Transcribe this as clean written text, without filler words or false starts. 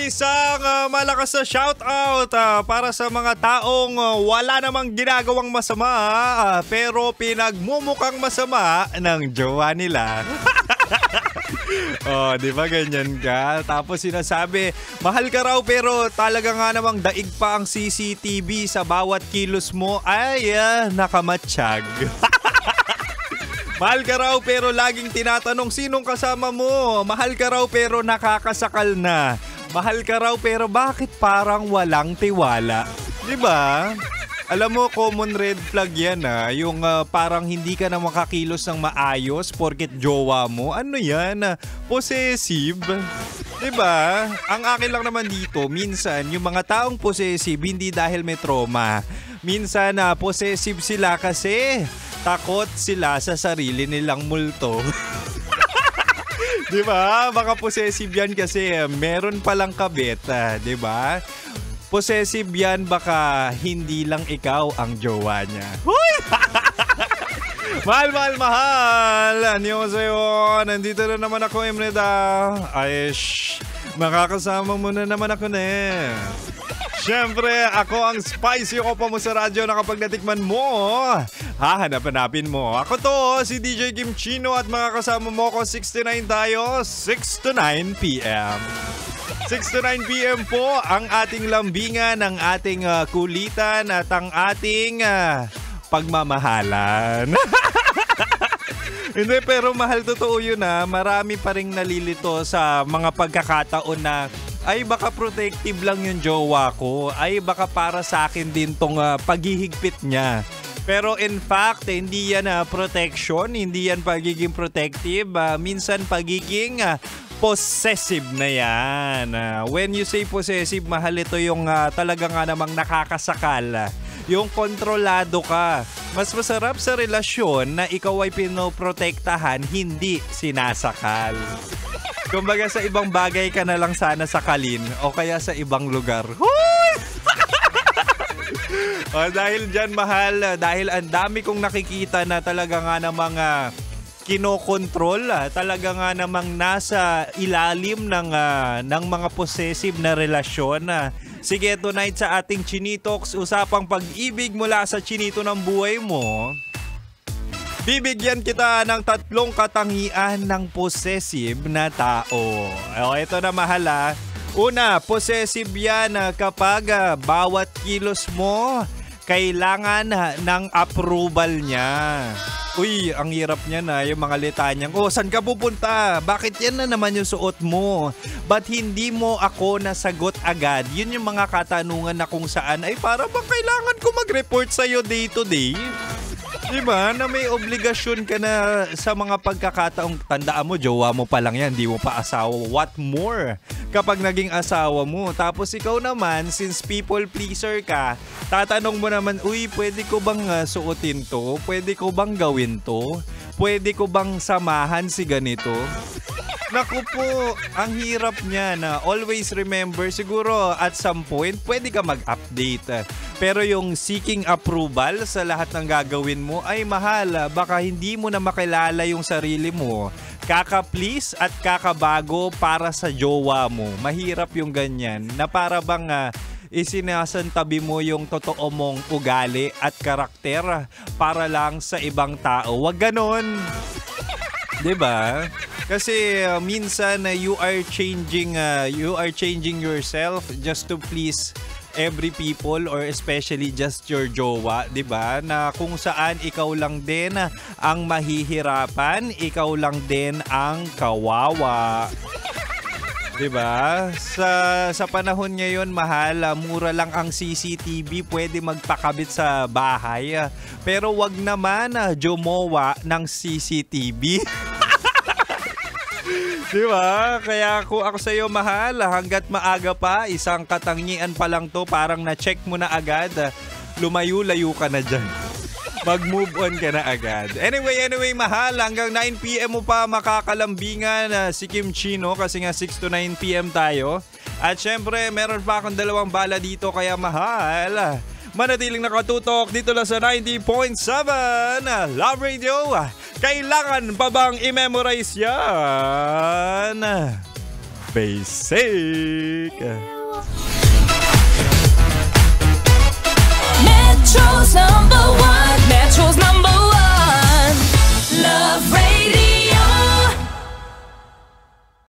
Isang malakas na shoutout para sa mga taong wala namang ginagawang masama pero pinagmumukhang masama ng jowa nila. Oh, di ba ganyan ka? Tapos sinasabi, mahal ka raw pero talaga nga namang daig pa ang CCTV sa bawat kilos mo. Ay, nakamatsyag. Mahal ka raw pero laging tinatanong sinong kasama mo. Mahal ka raw pero nakakasakal na. Mahal ka raw pero bakit parang walang tiwala? Diba? Alam mo, common red flag yan yung parang hindi ka na makakilos ng maayos porket jowa mo. Ano yan? Possessive. Diba? Ang akin lang naman dito, minsan yung mga taong possessive hindi dahil may trauma. Minsan possessive sila kasi takot sila sa sarili nilang multo. Diba? Baka possessive yan kasi meron palang kabit. Diba? Possessive yan baka hindi lang ikaw ang jowa niya. Huy! Mahal! Anyo sa'yo. Nandito na naman ako, Emreda. Ay, makakasama mo na naman ako na. Siyempre, ako ang spicy ko mo sa radyo na kapag natikman mo, hahanap-hanapin mo. Ako to, si DJ Kim Chino at makakasama mo ko 69 tayo, 6 to 9 p.m. 6 to 9 p.m. po ang ating lambingan, ang ating kulitan at ang ating pagmamahalan. Hindi, pero mahal, totoo yun Marami pa rin nalilito sa mga pagkakataon na ay baka protective lang yung jowa ko. Ay baka para sa akin din tong paghihigpit niya. Pero in fact, hindi yan protection, hindi yan pagiging protective. Minsan pagiging possessive na yan. When you say possessive, mahal, ito yung talaga nga namang nakakasakal. Yung kontrolado ka. Mas masarap sa relasyon na ikaw ay pinoprotektahan, hindi sinasakal. Kumbaga sa ibang bagay ka na lang sana sakalin o kaya sa ibang lugar. Huy! Dahil dyan, mahal, dahil ang dami kong nakikita na talaga nga namang kinokontrol, talaga nga namang nasa ilalim ng mga possessive na relasyon. Sige, tonight sa ating Chinitox, usapang pag-ibig mula sa chinito ng buhay mo. Bibigyan kita ng 3 katangian ng possessive na tao. Ito na, mahal. Una, possessive yan kapag bawat kilos mo kailangan ng approval niya. Uy, ang hirap niya yung mga litanyang, saan ka pupunta? Bakit yan na naman yung suot mo? Ba't hindi mo ako nasagot agad? Yun yung mga katanungan na kung saan ay para bang kailangan ko mag-report sa'yo day to day. Diba? Na may obligasyon ka na sa mga pagkakataong, tandaan mo, jowa mo pa lang yan, di mo pa asawa. What more kapag naging asawa mo? Tapos ikaw naman, since people pleaser ka, tatanong mo naman, uy, pwede ko bang suotin to? Pwede ko bang gawin to? Pwede ko bang samahan si ganito? Naku po, ang hirap niya na always remember, siguro at some point, pwede ka mag-update. Pero yung seeking approval sa lahat ng gagawin mo ay mahal. Baka hindi mo na makilala yung sarili mo. Kaka-please at kakabago para sa jowa mo. Mahirap yung ganyan na para bang isinasantabi mo yung totoo mong ugali at karakter para lang sa ibang tao. Wag ganon. Diba? Kasi minsan you are changing yourself just to please every people or especially just your jowa, 'di ba? Na kung saan ikaw lang din ang mahihirapan, ikaw lang din ang kawawa. 'Di ba? Sa panahon ngayon, mahal, mura lang ang CCTV, pwede magpakabit sa bahay. Pero wag naman jomowa ng CCTV. Diba? Kaya kung ako sa'yo, mahal, hanggat maaga pa, isang katangian pa lang to, parang na-check mo na agad, lumayo-layo ka na dyan. Mag-move on ka na agad. Anyway, mahal, hanggang 9 p.m. mo pa makakalambingan si Kim Chino kasi nga 6 to 9 p.m. tayo. At syempre, meron pa akong 2 bala dito, kaya mahal, manatiling nakatutok dito lang sa 90.7 Love Radio. Kailangan pa bang i-memorize yan? Basic.